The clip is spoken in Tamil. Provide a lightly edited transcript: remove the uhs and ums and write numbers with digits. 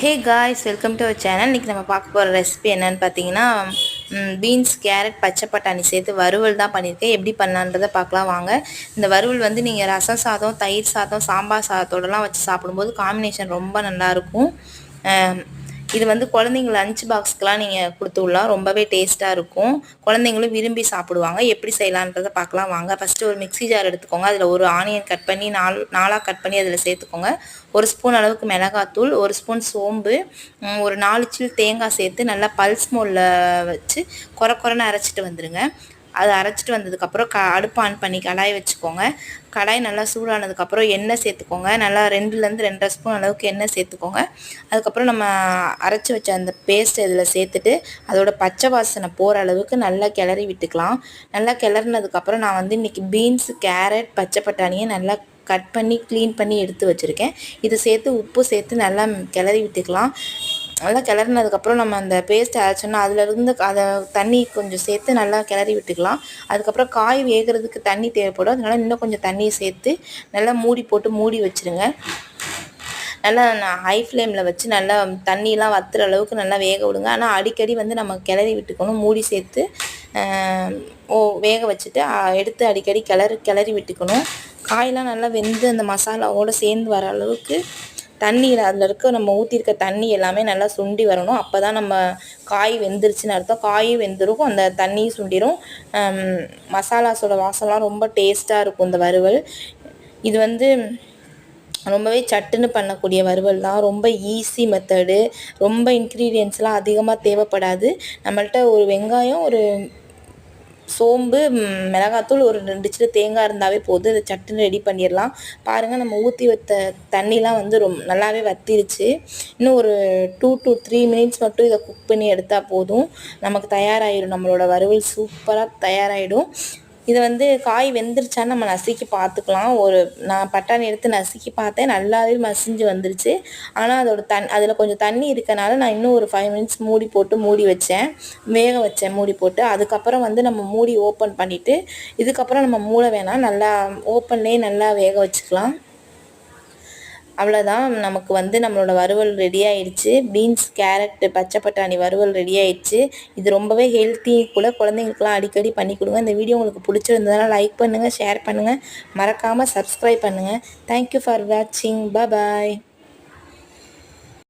Hey guys, welcome to our channel. இன்றைக்கி நம்ம பார்க்க போகிற ரெசிபி என்னென்னு பார்த்தீங்கன்னா, பீன்ஸ், கேரட், பச்சை பட்டாணி சேர்த்து வறுவல் தான் பண்ணியிருக்கேன். எப்படி பண்ணலான்றதை பார்க்கலாம் வாங்க. இந்த வறுவல் வந்து நீங்கள் ரசம் சாதம், தயிர் சாதம், சாம்பார் சாதத்தோடலாம் வச்சு சாப்பிடும்போது காம்பினேஷன் ரொம்ப நல்லாயிருக்கும். இது வந்து குழந்தைங்க லஞ்ச் பாக்ஸ்க்கெலாம் நீங்கள் கொடுத்து விடலாம். ரொம்பவே டேஸ்ட்டாக இருக்கும். குழந்தைங்களும் விரும்பி சாப்பிடுவாங்க. எப்படி செய்யலான்றதை பார்க்கலாம் வாங்க. ஃபஸ்ட்டு ஒரு மிக்ஸி ஜார் எடுத்துக்கோங்க. அதில் ஒரு ஆனியன் கட் பண்ணி நாலாக கட் பண்ணி அதில் சேர்த்துக்கோங்க. ஒரு ஸ்பூன் அளவுக்கு மிளகாத்தூள், ஒரு ஸ்பூன் சோம்பு, ஒரு 4 சில் தேங்காய் சேர்த்து நல்லா பல்ஸ் மோடில் வச்சு கொரன்னு அரைச்சிட்டு வந்துடுங்க. அது அரைச்சிட்டு வந்ததுக்கப்புறம் அடுப்பு ஆன் பண்ணி கடாய் வச்சுக்கோங்க. கடாய் நல்லா சூடானதுக்கப்புறம் எண்ணெய் சேர்த்துக்கோங்க. நல்லா 2லேருந்து 2.5 ஸ்பூன் அளவுக்கு எண்ணெய் சேர்த்துக்கோங்க. அதுக்கப்புறம் நம்ம அரைச்சி வச்ச அந்த பேஸ்ட் இதில் சேர்த்துட்டு அதோட பச்சை வாசனை போகிற அளவுக்கு நல்லா கிளறி விட்டுக்கலாம். நல்லா கிளறினதுக்கப்புறம் நான் வந்து இன்றைக்கி பீன்ஸ், கேரட், பச்சை பட்டாணியை நல்லா கட் பண்ணி க்ளீன் பண்ணி எடுத்து வச்சுருக்கேன். இதை சேர்த்து உப்பு சேர்த்து நல்லா கிளறி விட்டுக்கலாம். நல்லா கிளறினதுக்கப்புறம் நம்ம அந்த பேஸ்ட்டை அரைச்சோன்னா அதிலேருந்து அதை தண்ணி கொஞ்சம் சேர்த்து நல்லா கிளறி விட்டுக்கலாம். அதுக்கப்புறம் காய் வேகிறதுக்கு தண்ணி தேவைப்படும். அதனால் இன்னும் கொஞ்சம் தண்ணியை சேர்த்து நல்லா மூடி போட்டு மூடி வச்சுருங்க. நல்லா ஹை ஃப்ளேமில் வச்சு நல்லா தண்ணியெலாம் வற்றுற அளவுக்கு நல்லா வேக விடுங்க. ஆனால் அடிக்கடி வந்து நம்ம கிளறி விட்டுக்கணும். மூடி சேர்த்து வேக வச்சுட்டு எடுத்து அடிக்கடி கிளறி விட்டுக்கணும். காயெலாம் நல்லா வெந்து அந்த மசாலாவோடு சேர்ந்து வர அளவுக்கு தண்ணியில் அதில் இருக்க நம்ம ஊற்றிருக்க தண்ணி எல்லாமே நல்லா சுண்டி வரணும். அப்போ தான் நம்ம காய் வெந்துருச்சுன்னு அர்த்தம். காயும் வெந்துடும், அந்த தண்ணியும் சுண்டிடும். மசாலாஸோட வாசம்லாம் ரொம்ப டேஸ்ட்டாக இருக்கும் இந்த வறுவல். இது வந்து ரொம்பவே சட்டுன்னு பண்ணக்கூடிய வறுவல் தான். ரொம்ப ஈஸி மெத்தடு. ரொம்ப இன்க்ரீடியன்ஸ்லாம் அதிகமாக தேவைப்படாது. நம்மள்கிட்ட ஒரு வெங்காயம், ஒரு சோம்பு, மிளகாத்தூள், ஒரு 2 சில்லு தேங்காய் இருந்தாவே போதும். இதை சட்டுன்னு ரெடி பண்ணிடலாம். பாருங்கள், நம்ம ஊற்றி வைத்த தண்ணிலாம் வந்து நல்லாவே வற்றிருச்சு. இன்னும் ஒரு 2 to 3 மினிட்ஸ் மட்டும் இதை குக் பண்ணி எடுத்தால் போதும். நமக்கு தயாராகிடும். நம்மளோட வறுவல் சூப்பராக தயாராகிடும். இதை வந்து காய் வெந்துருச்சான்னு நம்ம நசுக்கி பார்த்துக்கலாம். நான் பட்டாணி எடுத்து நசுக்கி பார்த்தேன், நல்லாவே மசிஞ்சு வந்துருச்சு. ஆனால் அதில் கொஞ்சம் தண்ணி இருக்கனால நான் இன்னும் ஒரு 5 மினிட்ஸ் மூடி வச்சேன் மூடி போட்டு. அதுக்கப்புறம் வந்து நம்ம மூடி ஓப்பன் பண்ணிவிட்டு இதுக்கப்புறம் நம்ம மூட வேணாம், நல்லா ஓப்பன்லேயே நல்லா வேக வச்சுக்கலாம். அவ்வளோதான், நமக்கு வந்து நம்மளோட வறுவல் ரெடி ஆயிடுச்சு. பீன்ஸ், கேரட், பச்சை பட்டாணி வறுவல் ரெடி ஆயிடுச்சு. இது ரொம்பவே ஹெல்த்தி கூட. குழந்தைங்களுக்குலாம் அடிக்கடி பண்ணி கொடுங்க. இந்த வீடியோ உங்களுக்கு பிடிச்சிருந்ததுனால லைக் பண்ணுங்கள், ஷேர் பண்ணுங்கள், மறக்காமல் சப்ஸ்கிரைப் பண்ணுங்கள். தேங்க்யூ ஃபார் வாட்சிங். பாய்.